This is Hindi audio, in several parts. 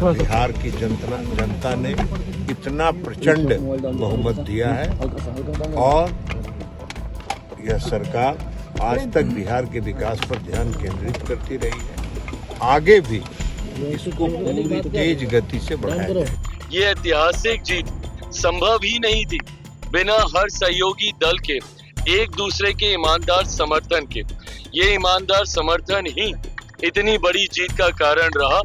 बिहार की जनता ने इतना प्रचंड बहुमत दिया है और यह सरकार आज तक बिहार के विकास पर ध्यान केंद्रित करती रही है। आगे भी इसको पूरी तेज गति से बढ़ाया जाए। ये ऐतिहासिक जीत संभव ही नहीं थी बिना हर सहयोगी दल के एक दूसरे के ईमानदार समर्थन के। ये ईमानदार समर्थन ही इतनी बड़ी जीत का कारण रहा।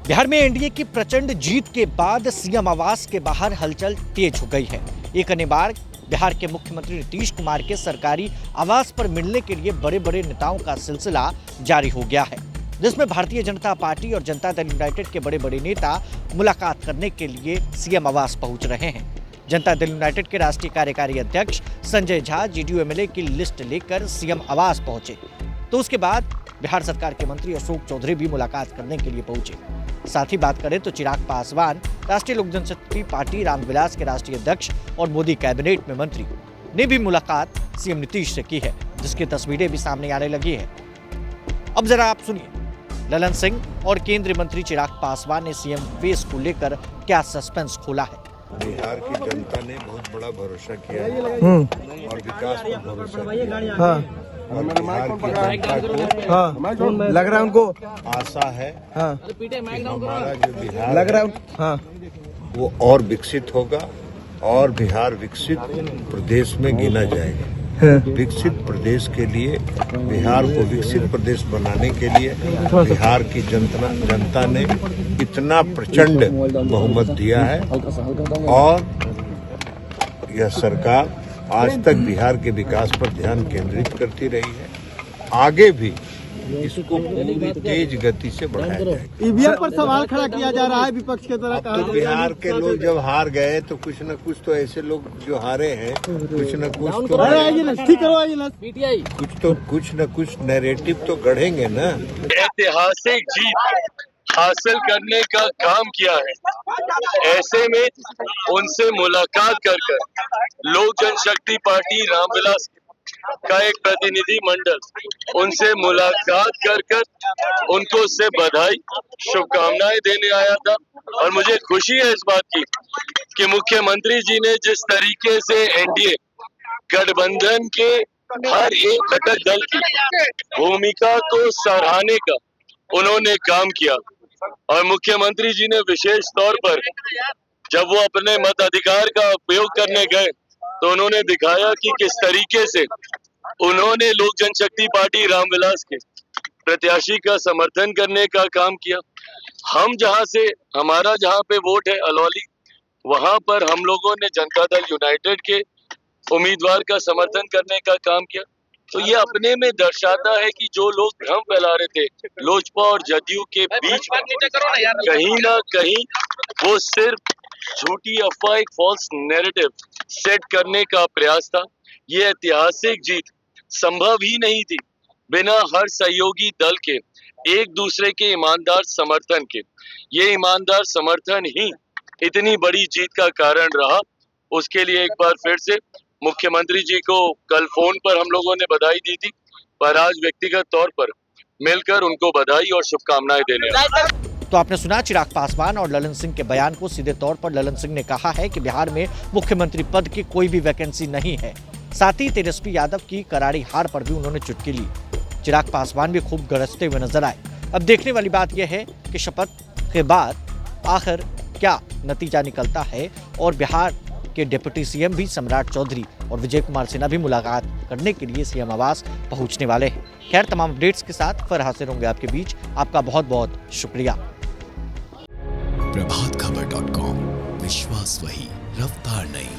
बिहार में एनडीए की प्रचंड जीत के बाद सीएम आवास के बाहर हलचल तेज हो गई है। एक अन्य बार बिहार के मुख्यमंत्री नीतीश कुमार के सरकारी आवास पर मिलने के लिए बड़े बड़े नेताओं का सिलसिला जारी हो गया है, जिसमें भारतीय जनता पार्टी और जनता दल यूनाइटेड के बड़े बड़े नेता मुलाकात करने के लिए सीएम आवास पहुंच रहे हैं। जनता दल यूनाइटेड के राष्ट्रीय कार्यकारी अध्यक्ष संजय झा जीडीयू एमएलए की लिस्ट लेकर सीएम आवास पहुंचे, तो उसके बाद बिहार सरकार के मंत्री अशोक चौधरी भी मुलाकात करने के लिए पहुंचे। साथ ही बात करें तो चिराग पासवान राष्ट्रीय लोक जनशक्ति पार्टी रामविलास के राष्ट्रीय अध्यक्ष और मोदी कैबिनेट में मंत्री ने भी मुलाकात सीएम नीतीश से की है, जिसकी तस्वीरें भी सामने आने लगी है। अब जरा आप सुनिए ललन सिंह और केंद्रीय मंत्री चिराग पासवान ने सीएम फेस को लेकर क्या सस्पेंस खोला है। बिहार की जनता ने बहुत बड़ा भरोसा किया है और विकास पर भरोसा किया है। और बिहार की जनता को लग रहा है उनको आशा है कि हमारा जो बिहार लग रहा है वो और विकसित होगा और बिहार विकसित प्रदेश में गिना जाएगा। विकसित प्रदेश के लिए, बिहार को विकसित प्रदेश बनाने के लिए बिहार की जनता ने इतना प्रचंड बहुमत दिया है और यह सरकार आज तक बिहार के विकास पर ध्यान केंद्रित करती रही है। आगे भी इसको पूरी तेज गति से बढ़ाया जाएगा। ईवीएम पर सवाल खड़ा किया जा रहा है विपक्ष के तरह। तो बिहार के लोग जब हार गए तो कुछ न कुछ तो ऐसे लोग जो हारे हैं कुछ न कुछ नैरेटिव तो गढ़ेंगे ना। ऐतिहासिक जीत हासिल करने का काम किया है। ऐसे में उनसे मुलाकात कर लोक जनशक्ति पार्टी रामविलास का एक प्रतिनिधि मंडल उनसे मुलाकात कर उनको से बधाई शुभकामनाएं देने आया था। और मुझे खुशी है इस बात की कि मुख्यमंत्री जी ने जिस तरीके से एनडीए गठबंधन के हर एक घटक दल की भूमिका को सराहने का उन्होंने काम किया। और मुख्यमंत्री जी ने विशेष तौर पर जब वो अपने मताधिकार का उपयोग करने गए तो उन्होंने दिखाया कि किस तरीके से उन्होंने लोक जनशक्ति पार्टी रामविलास के प्रत्याशी का समर्थन करने का काम किया। हमारा जहां पे वोट है अलौली, वहां पर हम लोगों ने जनता दल यूनाइटेड के उम्मीदवार का समर्थन करने का काम किया। तो ये अपने में दर्शाता है कि जो लोग भ्रम फैला रहे थे लोजपा और जदयू के बीच में, कहीं ना कहीं वो सिर्फ झूठी अफवाह, एक फॉल्स नैरेटिव सेट करने का प्रयास था। ये ऐतिहासिक जीत संभव ही नहीं थी बिना हर सहयोगी दल के एक दूसरे के ईमानदार समर्थन के। ये ईमानदार समर्थन ही इतनी बड़ी जीत का कारण रहा। उसके लिए एक बार फिर से मुख्यमंत्री जी को कल फोन पर हम लोगों ने बधाई दी थी, पर आज व्यक्तिगत तौर पर मिलकर उनको बधाई और शुभकामनाएं देने। तो आपने सुना चिराग पासवान और ललन सिंह के बयान को। सीधे तौर पर ललन सिंह ने कहा है कि बिहार में मुख्यमंत्री पद की कोई भी वैकेंसी नहीं है। साथ ही तेजस्वी यादव की करारी हार पर भी उन्होंने चुटकी ली। चिराग पासवान भी खूब गरजते हुए नजर आए। अब देखने वाली बात यह है कि शपथ के बाद आखिर क्या नतीजा निकलता है और बिहार के डिप्टी सीएम भी सम्राट चौधरी और विजय कुमार सिन्हा भी मुलाकात करने के लिए सीएम आवास पहुंचने वाले हैं। खैर, तमाम अपडेट्स के साथ फिर हाजिर होंगे आपके बीच। आपका बहुत बहुत शुक्रिया। प्रभातखबर.com, विश्वास वही, रफ्तार नहीं।